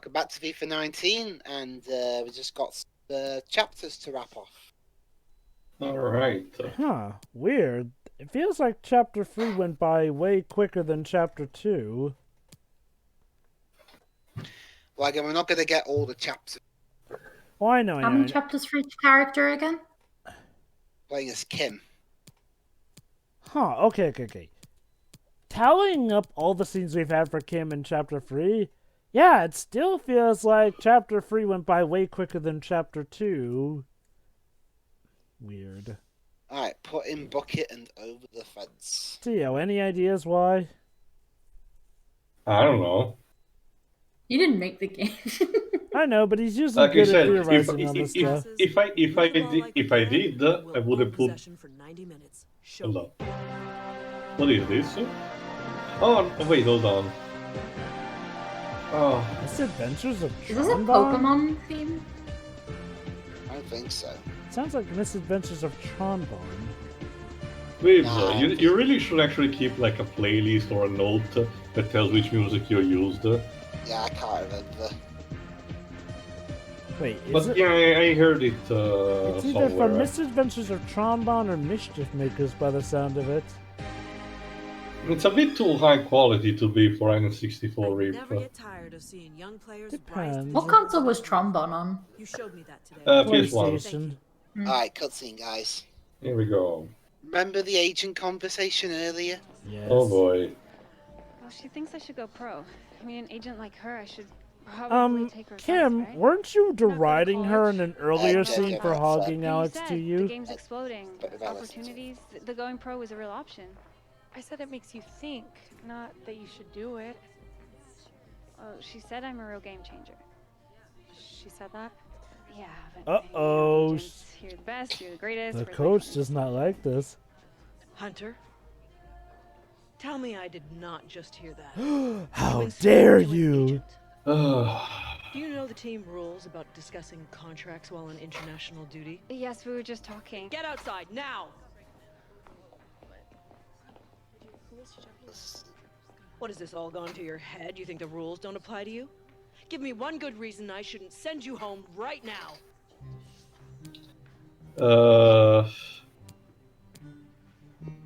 Welcome back to FIFA 19, and we just got the chapters to wrap off. Alright. Huh, weird. It feels like Chapter 3 went by way quicker than Chapter 2. Well, again, we're not going to get all the chapters. Oh, I know. How many chapters for each character again? Playing as Kim. Huh, okay. Tallying up all the scenes we've had for Kim in Chapter 3, yeah, it still feels like Chapter 3 went by way quicker than Chapter 2. Weird. Alright, put in bucket and over the fence. Theo, any ideas why? I don't know. You didn't make the game. I know, but he's usually Like you good at said, theorizing on this stuff. if I did, I would have put. Hold on. What is this? Oh wait, hold on. Oh, Misadventures of Is this a Tronbon? Pokemon theme? I don't think so. Sounds like Misadventures of Tronbon. Dwibs, you really should actually keep like a playlist or a note that tells which music you used. Yeah, I can't remember. Wait, is But it? yeah, I heard it It's either somewhere. from Misadventures of Tronbon or Mischief Makers by the sound of it. It's a bit too high quality to be for N64 RIP. Never get tired of seeing young players Depends. What console was Trombone on? You showed me that today. PS1. PlayStation. Alright, cutscene, guys. Here we go. Remember the agent conversation earlier? Yes. Oh boy. Well, she thinks I should go pro. I mean, an agent like her, I should probably take her Kim, advice, right? weren't you deriding her in an earlier Yeah, scene for yeah. hogging But Alex said to the you? game's exploding. But if I listen to Opportunities. The going pro was a real option. I said it makes you think, not that you should do it. Oh, she said I'm a real game changer. She said that? Yeah, but Uh-oh. agents, you're the best, you're the greatest. The we're coach like- does not like this. Hunter, tell me I did not just hear that. How You've been dare speaking to an you! agent. Uh, Do you know the team rules about discussing contracts while on international duty? Yes, we were just talking. Get outside now! What has this all gone to your head? You think the rules don't apply to you? Give me one good reason I shouldn't send you home right now.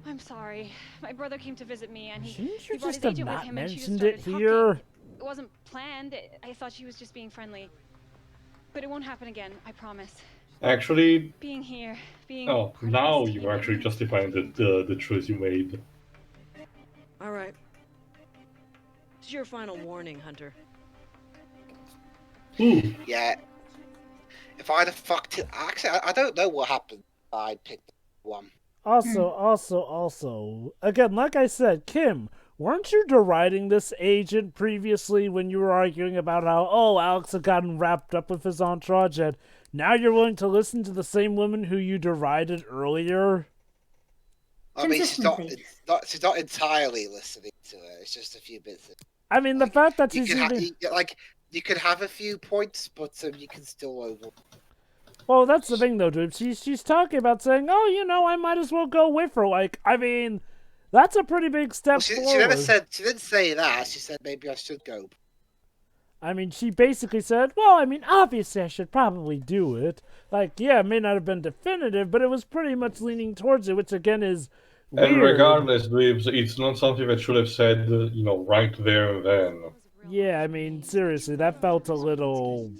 I'm sorry. My brother came to visit me, and Shouldn't you he brought his just have agent with not him, and she just mentioned started it talking. here? It wasn't planned. I thought she was just being friendly. But it won't happen again, I promise. actually, Being here, being... oh, part of now this you're team, actually justifying the choice you made. All right. This is your final warning, Hunter. Ooh, Yeah. If I'd have fucked it... Actually, I don't know what happened if I picked one. Also, again, like I said, Kim, weren't you deriding this agent previously when you were arguing about how, oh, Alex had gotten wrapped up with his entourage, and now you're willing to listen to the same woman who you derided earlier? I mean, she's not entirely listening to it. It's just a few bits. I mean, the fact that she's You could have a few points, but you can still over. Well, that's the thing, though, dude. She's talking about saying, oh, you know, I might as well go with her. Like, I mean, that's a pretty big step forward. She never said. She didn't say that. She said maybe I should go. I mean, she basically said, well, I mean, obviously I should probably do it. Like, yeah, it may not have been definitive, but it was pretty much leaning towards it, which, again, is weird. and regardless, Dwibs, it's not something that should have said, right there and then. Yeah, I mean, seriously, that felt a little...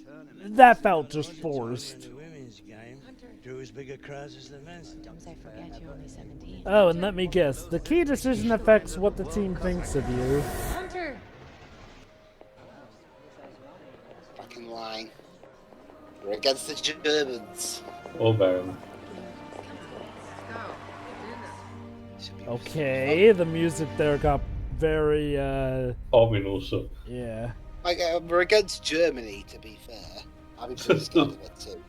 That felt just forced. Oh, and let me guess. The key decision affects what the team thinks of you. Hunter! Fucking lying. We're against the Germans. Oh man. Okay, the music there got very, Ominous. yeah. Like, we're against Germany, to be fair. I'd be pretty scared of it too.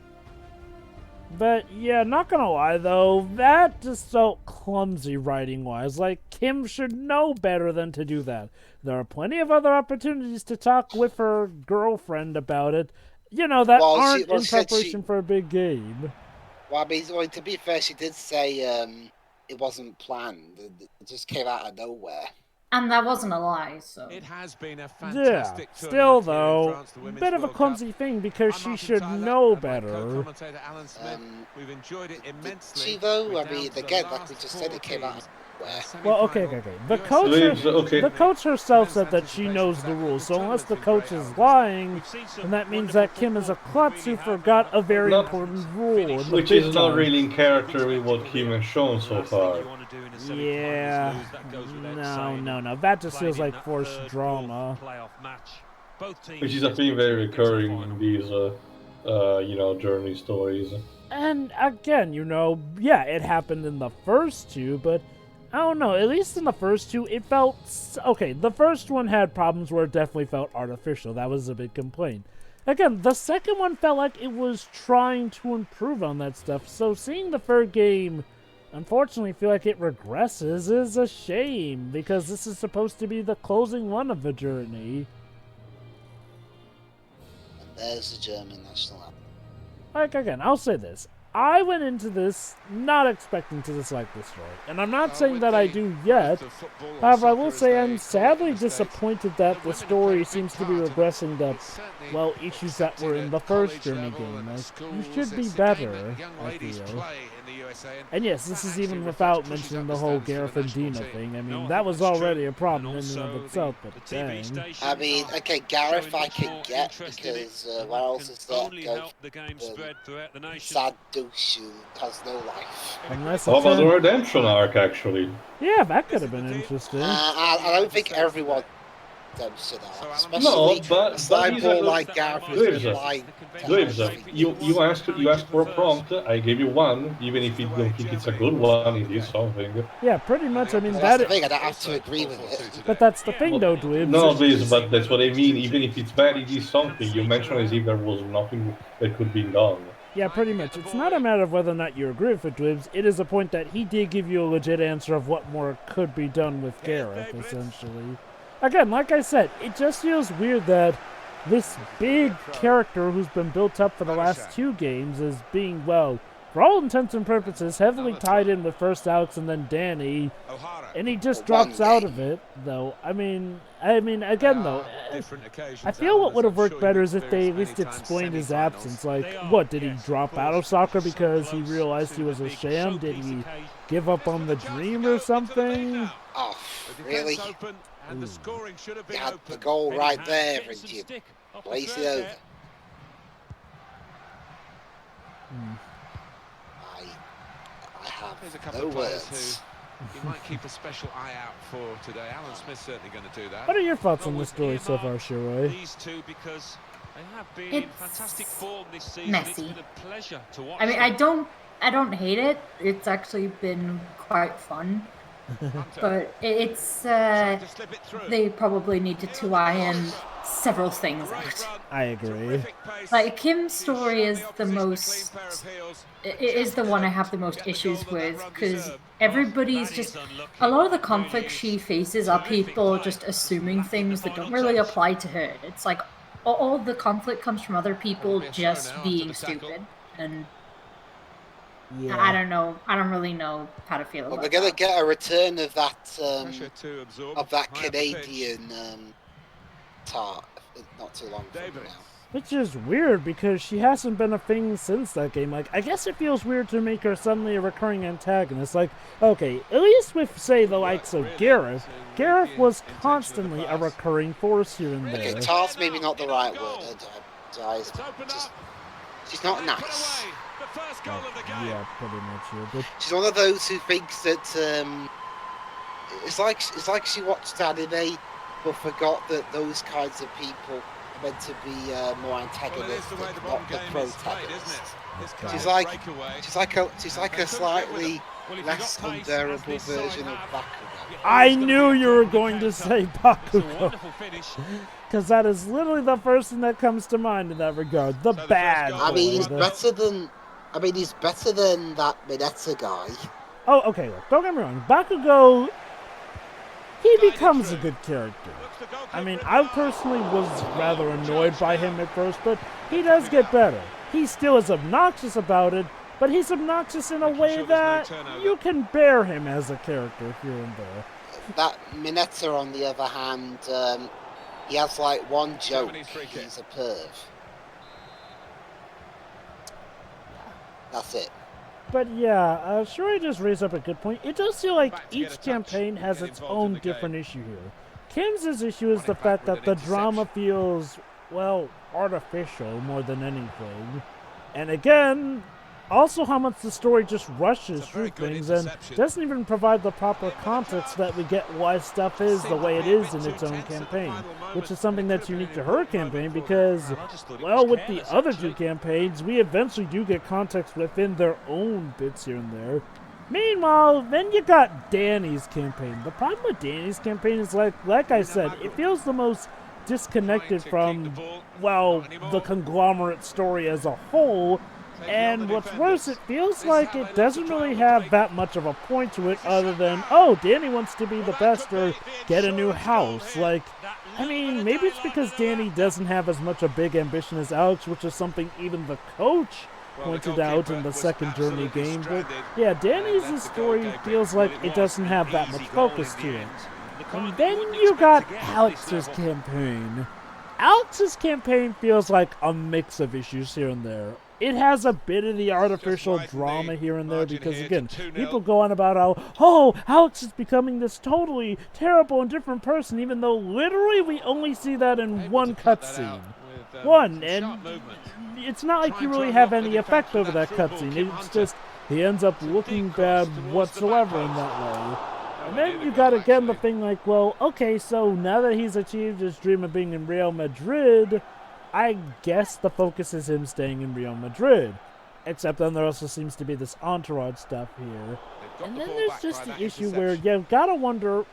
But, yeah, not gonna lie, though, that just felt clumsy writing-wise. Like, Kim should know better than to do that. There are plenty of other opportunities to talk with her girlfriend about it, you know, that aren't in preparation for a big game. Well, I mean, to be fair, she did say it wasn't planned. It just came out of nowhere. And that wasn't a lie, so. It has been a Yeah, fantastic still tournament here in though, France, the Women's bit of a World clumsy Cup. thing because I'm she Martin should Tyler, know and my better. co-commentator Alan Smith. We've enjoyed it Did immensely. she though? We're I down mean, to the again, like last we just said, it came out of four nowhere. teams. Well, okay. The USA coach, Dwibs, okay. the coach herself said that she knows the rules. So unless the coach is lying, then that means that Kim is a klutz who forgot a very Not- important rule. In the Which big is not time. really in character with what Kim has shown so far. Yeah, no. That just feels like forced drama. Which is a theme very recurring in these, journey stories. And again, yeah, it happened in the first two, but I don't know, at least in the first two, it felt... Okay, the first one had problems where it definitely felt artificial. That was a big complaint. Again, the second one felt like it was trying to improve on that stuff, so seeing the third game, unfortunately, feel like it regresses is a shame, because this is supposed to be the closing one of the journey. And there's the German national anthem. Like, again, I'll say this. I went into this not expecting to dislike this story, and I'm not saying that I do yet. However, I will say I'm sadly disappointed that the story seems to be regressing the, well, issues that were in the first Journey game. Like, you should be better, I feel. And yes, this is even without mentioning the whole Gareth and Dina thing. I mean, that was already a problem in and of itself, but dang. I mean, okay, Gareth I can get because where else is that go? Sad douche who has no life. Unless How it's about the a... redemption arc, actually? Yeah, that could have been interesting. I don't think everyone does that, especially No, but a slime he's ball a- like Gareth Dwibs, who's blind. Dwibs, you asked for a prompt. I gave you one, even if you don't think it's a good one. It is something. Yeah, pretty much. I mean, That's the that. thing, I don't have to agree with it. But that's the thing, though, Dwibs. No, Dwibs, but that's what I mean. Even if it's bad, it is something. You mentioned as if there was nothing that could be done. Yeah, pretty much. It's not a matter of whether or not you agree with it, Dwibs. It is a point that he did give you a legit answer of what more could be done with Gareth, essentially. Again, like I said, it just feels weird that this big character who's been built up for the last two games is being, well, for all intents and purposes, heavily tied in with first Alex and then Danny, and he just drops out of it, though. I mean, again, though, I feel what would have worked better is if they at least explained his absence. Like, what, did he drop out of soccer because he realized he was a sham? Did he give up on the dream or something? Oh, really? You had the goal right there, and you place it over. I have no words. You might keep a special eye out for today. Alan Smith's certainly going to do that. What are your thoughts on the story so far, Shiroi? These two, because they have been in It's fantastic form this season. messy. It's been a pleasure to watch. I mean, I don't hate it. It's actually been quite fun. But it's, they probably needed to iron several things out. I agree. Like, Kim's story is the most, is the one I have the most issues with, because everybody's just, a lot of the conflicts she faces are people just assuming things that don't really apply to her. It's like, all the conflict comes from other people just being stupid, and Yeah. I don't know. I don't really know how to feel Well, about we're gonna that. get a return of that Of that Canadian tart not too long from now. Which is weird because she hasn't been a thing since that game. Like, I guess it feels weird to make her suddenly a recurring antagonist. Like, okay, at least with, say, the likes of Gareth, Gareth was constantly a recurring force here and Okay, there. tart's maybe not the right word. She's not nice. Yeah, pretty much. Yeah. But She's one of those who thinks that it's like she watched anime but forgot that those kinds of people are meant to be more antagonistic, not the protagonists. She's like a slightly less unbearable version of Bakugo. I knew you were going to say Bakugo. Because that is literally the first thing that comes to mind in that regard. The bad I mean, he's boy. better than that Mineta guy. Oh, okay, look, don't get me wrong. Bakugo, he becomes a good character. I mean, I personally was rather annoyed by him at first, but he does get better. He still is obnoxious about it, but he's obnoxious in a way that you can bear him as a character here and there. that Mineta, on the other hand, he has like one joke. He's a perv. That's it. But yeah, Shuri just raised up a good point. It does feel like each campaign has its own different issue here. Kim's issue is the fact that the drama feels, well, artificial more than anything. And again, also how much the story just rushes through things and doesn't even provide the proper context that we get why stuff is the way it is in its own campaign, which is something that's unique to her campaign because, well, with the other two campaigns, we eventually do get context within their own bits here and there. Meanwhile, then you got Danny's campaign. The problem with Danny's campaign is, like I said, it feels the most disconnected from, well, the conglomerate story as a whole. And what's worse, it feels like it doesn't really have that much of a point to it other than, oh, Danny wants to be the best or get a new house. Like, I mean, maybe it's because Danny doesn't have as much a big ambition as Alex, which is something even the coach pointed out in the second Journey game. But yeah, Danny's story feels like it doesn't have that much focus to it. And then you got Alex's campaign. Alex's campaign feels like a mix of issues here and there. It has a bit of the artificial drama here and there because, again, people go on about how, oh, Alex is becoming this totally terrible and different person, even though literally we only see that in one cutscene. One, and it's not like you really have any effect over that cutscene. It's just he ends up looking bad whatsoever in that way. And then you got, again, the thing like, well, okay, so now that he's achieved his dream of being in Real Madrid, I guess the focus is him staying in Real Madrid. Except then there also seems to be this entourage stuff here. And then there's just the issue where you've got to wonder,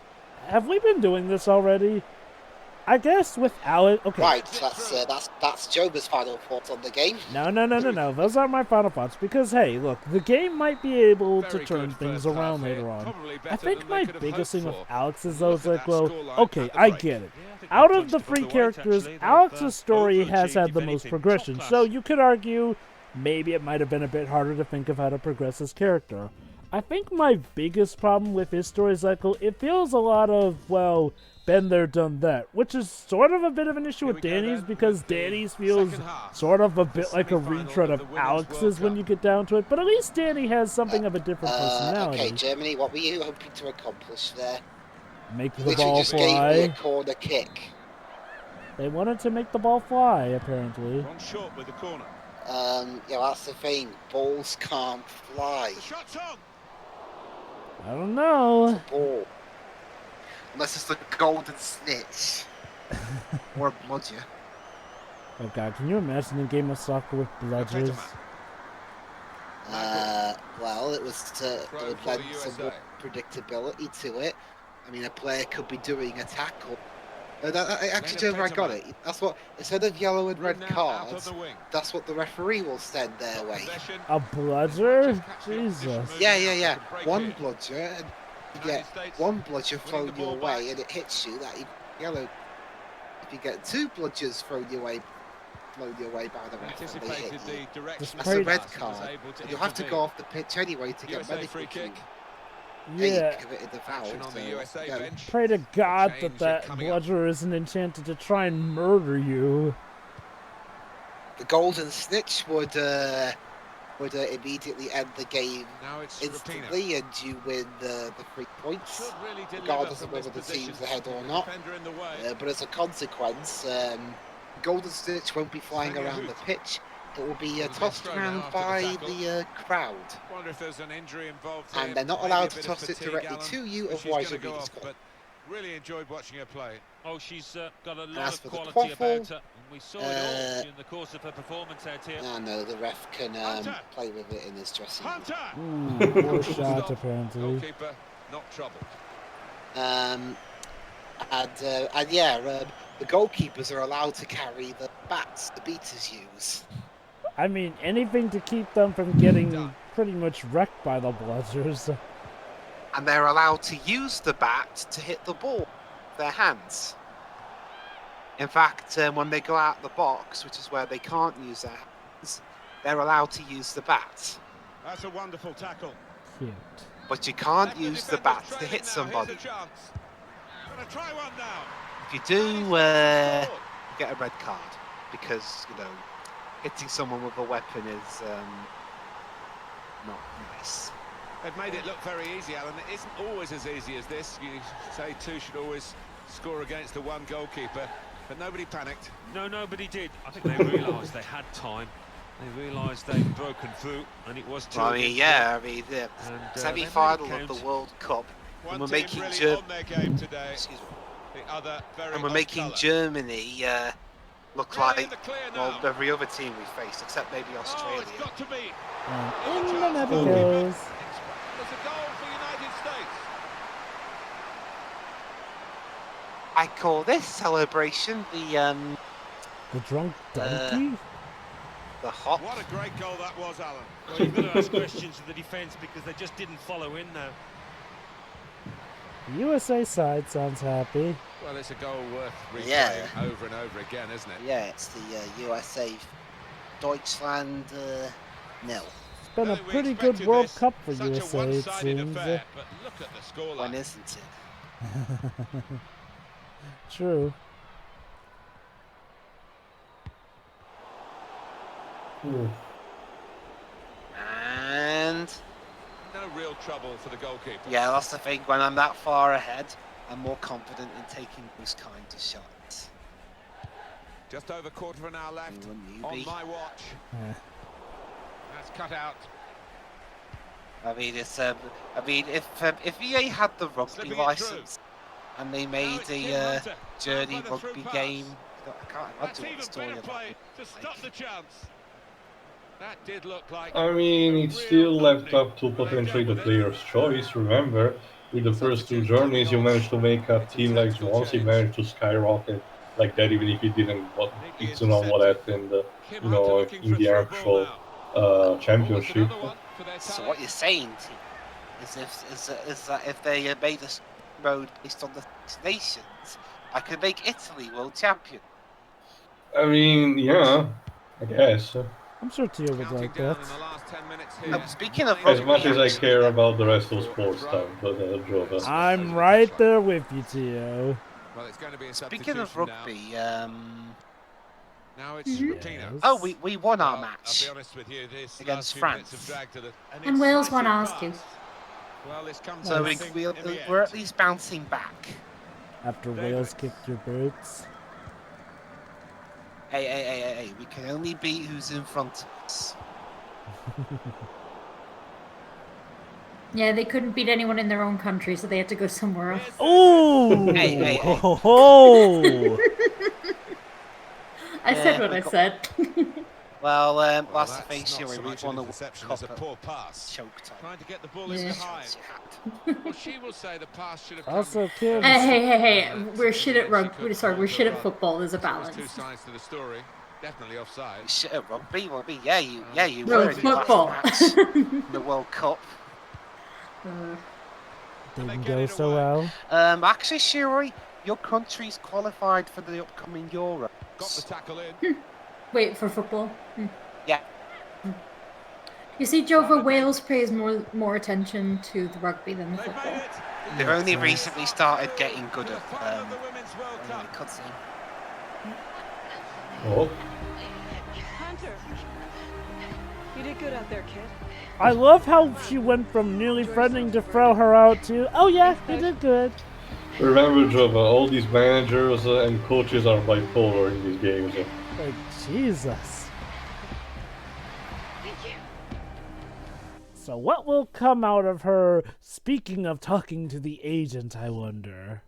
have we been doing this already? I guess with Alex... Okay. Right, that's Joba's final thoughts on the game. No. Those aren't my final thoughts. Because, hey, look, the game might be able to turn things around later on. I think my biggest thing with Alex is, though, is like, well, okay, I get it. Out of the three characters, Alex's story has had the most progression. So you could argue maybe it might have been a bit harder to think of how to progress his character. I think my biggest problem with his story cycle, it feels a lot of, well, been there, done that, which is sort of a bit of an issue with Danny's because Danny's feels sort of a bit like a retread of Alex's when you get down to it, but at least Danny has something of a different personality. Okay, Germany, what were you hoping to accomplish there? Make the ball just fly. Gave me a corner kick. They wanted to make the ball fly, apparently. One short with the corner. Yeah, that's the thing. Balls can't fly. The shot's on. I don't know. It's a ball. Unless it's the golden snitch. Or a bludger. Oh god, can you imagine a game of soccer with bludgers? Well, it would lend some more predictability to it. I mean, a player could be doing a tackle. Actually, I got it. That's what, instead of yellow and red cards, that's what the referee will send their way. A bludger? Jesus. Yeah. One bludger, and you get one bludger thrown your way, and it hits you. That yellow. If you get two bludgers thrown your way by the referee, that's a red card. And you'll have to go off the pitch anyway to get medical kick. Yeah. Committed the foul, Pray to God that bludger isn't enchanted to try and murder you. The golden snitch would immediately end the game instantly, and you win the 3 points, regardless of whether the team's ahead or not. But as a consequence, golden snitch won't be flying around the pitch. It will be tossed around by the crowd. Wonder if there's an injury involved and they're not allowed to toss it directly to you, otherwise you'll be disqualified. Really enjoyed watching her play. Oh, she's got a lot of quality about her. And we saw it all during the course of her performance out here. No, the ref can play with it in his dressing room. Ooh, poor shot, apparently. Goalkeeper, not troubled. The goalkeepers are allowed to carry the bats the beaters use. I mean, anything to keep them from getting pretty much wrecked by the bludgers. And they're allowed to use the bat to hit the ball with their hands. In fact, when they go out the box, which is where they can't use their hands, they're allowed to use the bat. That's a wonderful tackle. Cute. But you can't use the bat to hit somebody. Gonna try one now. If you do get a red card, because, you know, hitting someone with a weapon is not nice. They've made it look very easy, Alan. It isn't always as easy as this. You say two should always score against the one goalkeeper, but nobody panicked. No, nobody did. I think they realised they had time. They realised they'd broken through, and it was. Well, I mean, yeah, I mean, the semi-final of the World Cup, and we're making Germany look like every other team we faced, except maybe Australia. It's got to be. And in the net it goes. There's a goal for United States. I call this celebration the drunk donkey. The hop. What a great goal that was, Alan. Well, you've got to ask questions to the defence because they just didn't follow in now. The USA side sounds happy. Well, it's a goal worth replaying over and over again, isn't it? Yeah, it's the USA Deutschland nil. It's been a pretty good World Cup for USA, it seems. Affair, but look at the scoreline. When isn't it? True. And no real trouble for the goalkeeper. Yeah, that's the thing. When I'm that far ahead, I'm more confident in taking those kinds of shots. Just over quarter of an hour left on my watch. That's cut out. I mean, it's if EA had the rugby license and they made a journey rugby game, I can't imagine what the story about it. To stop the chance. That did look like. I mean, it's still left up to potentially the player's choice. Remember, with the first two journeys, you managed to make a team like Swansea managed to skyrocket like that, even if you didn't get to know what happened, you know, in the actual championship. So what you're saying is that if they made a road based on the Six Nations, I could make Italy world champion. I mean, yeah, I guess. I'm sure Tio would like that. Speaking of as much as I care about the rest of sports stuff, but I'm right there with you, Tio. Well, it's going to be a speaking of rugby, now it's Rutino. Oh, we won our match. I'll be honest with you, this against France. And Wales won ours too. Well, this comes so we're at least bouncing back. After Wales kicked your boots. Hey, we can only beat who's in front of us. Yeah, they couldn't beat anyone in their own country, so they had to go somewhere else. Oh! Hey. Oh! I said what I said. Well, last face we won the as a poor pass. Choke time. Trying to get the ball in behind. Well, she will say the pass should have come. Also, kids. Hey, we're shit at rugby. Sorry, we're shit at football. There's a balance. Two sides to the story. Definitely offside. You shit at rugby? Well, yeah, you no, were in football. The World Cup. Didn't go so well. Actually, Shiroi, your country's qualified for the upcoming Euro. Got the tackle in. Wait, for football? Yeah. You see, Jova, Wales pays more attention to the rugby than the football. They've only recently started getting good at cutscene. Oh. Hunter, you did good out there, kid. I love how she went from nearly threatening to throw her out to, oh yeah, you did good. Remember, Jova, all these managers and coaches are bipolar in these games. Like, Jesus. Thank you. So what will come out of her, speaking of talking to the agent, I wonder?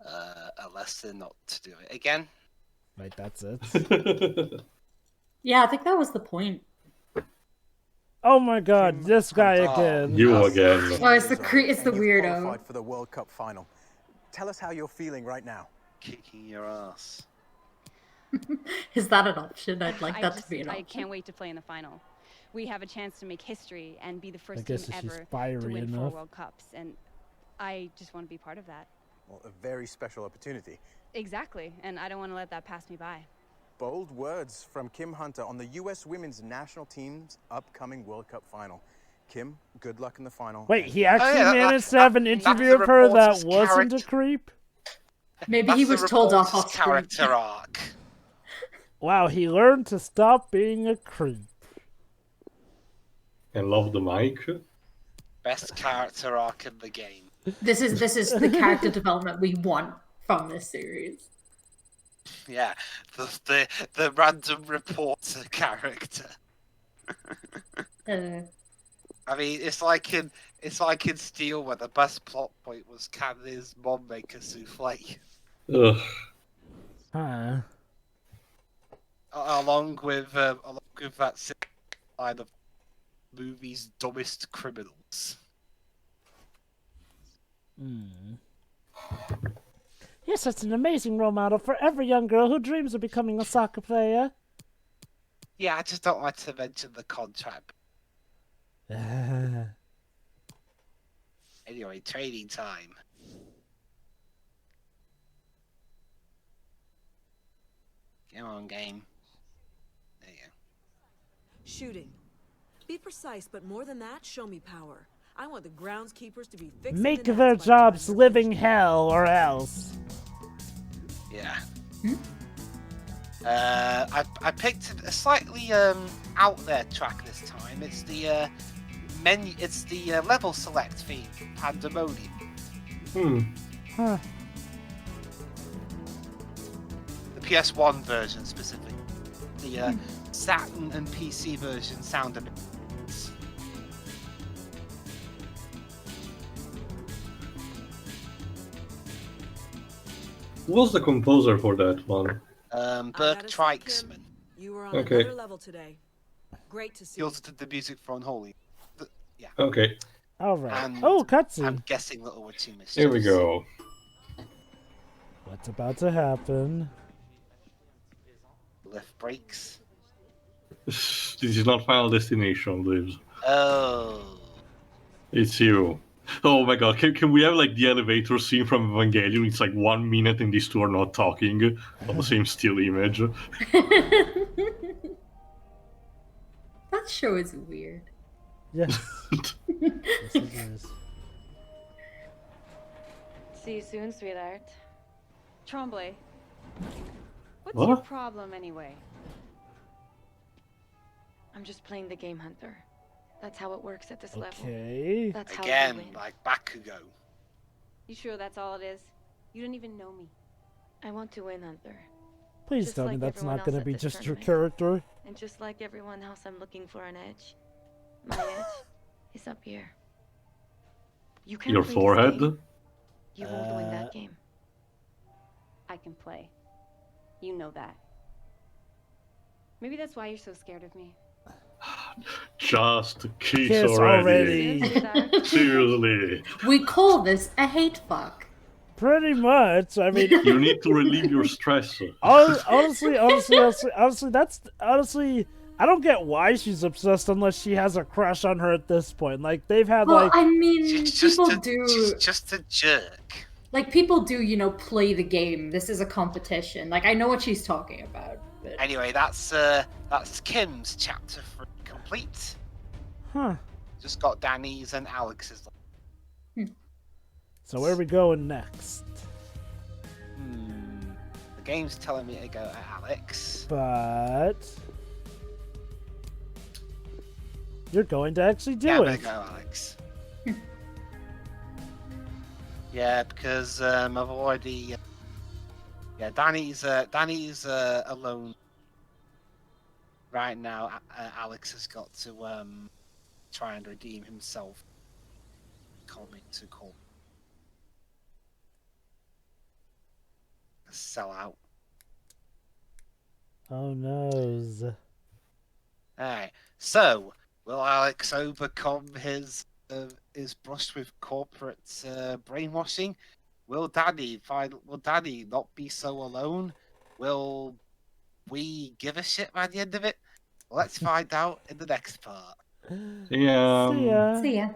A lesson not to do it again. Right, that's it. Yeah, I think that was the point. Oh my God, this guy again. You again. Oh, it's the weirdo. Qualified for the World Cup final. Tell us how you're feeling right now. Kicking your ass. Is that an option? I'd like that to be an option. I can't wait to play in the final. We have a chance to make history and be the first guess team if she's ever to fiery win enough. 4 World Cups, and I just want to be part of that. Well, a very special opportunity. Exactly, and I don't want to let that pass me by. Bold words from Kim Hunter on the U.S. women's national team's upcoming World Cup final. Kim, good luck in the final. Wait, he actually yeah, managed to have an interview the of her that reporter's wasn't a character. creep? Maybe he was told off That's off the screen. character arc. Wow, he learned to stop being a creep. And love the mic. Best character arc in the game. This is the character development we want from this series. Yeah, the random reporter character. I mean, it's like in Steel, where the best plot point was, can his mom make a souffle? Ugh. Huh. Along with that line of movie's dumbest criminals. Yes, that's an amazing role model for every young girl who dreams of becoming a soccer player. Yeah, I just don't like to mention the contract. Anyway, training time. Come on, game. There you go. Shooting. Be precise, but more than that, show me power. I want the groundskeepers to be fixing Make the their nets by the jobs time living hell or else. Yeah. I picked a slightly out there track this time. It's the menu. It's the level select theme, Pandemonium. Huh. The PS1 version specifically. The Saturn and PC version sound a bit. Who was the composer for that one? Burke Treixman. You were on Okay. another level today. Great to see. He also did the music for Unholy. Yeah. Okay, Alright. And Oh, cutscene. I'm guessing that over 2 mistakes. here we go. What's about to happen? Left brakes. This is not Final Destination, Dwibs. Oh. It's you. Oh my god, can we have like the elevator scene from Evangelion? It's like 1 minute and these two are not talking on the same still image. That show is weird. Yes. Yes, it is. See you soon, sweetheart. Tremblay. What's What? your problem anyway? I'm just playing the game hunter. That's how it works at this level. Okay. That's how Again, you win. like Bakugo. You sure that's all it is? You don't even know me. I want to win, Hunter. Please Just tell me like that's everyone not going to else be at this just your tournament. character. And just like everyone else, I'm looking for an edge. My edge is up here. You can't Your play this forehead? game. You won't win that game. I can play. You know that. Maybe that's why you're so scared of me. Just kiss Kiss already. already. Seriously. We call this a hate fuck. Pretty much. I mean, You need to relieve your stress. honestly, that's honestly. I don't get why she's obsessed unless she has a crush on her at this point. Like they've had Well, like. I mean, She's just people she's just a jerk. like people do, you know, play the game. This is a competition. Like I know what she's talking about. But... Anyway, that's Kim's chapter 3 complete. Huh. Just got Danny's and Alex's. So where are we going next? The game's telling me to go to Alex. But you're going to actually do Yeah, I'm it. gonna go Alex. Yeah, because I've already. Yeah, Danny's alone right now. Alex has got to try and redeem himself. Coming to call. Sell out. Oh no. Alright, so will Alex overcome his brush with corporate brainwashing? Will Danny not be so alone? Will we give a shit by the end of it? Let's find out in the next part. Yeah. See ya. See ya.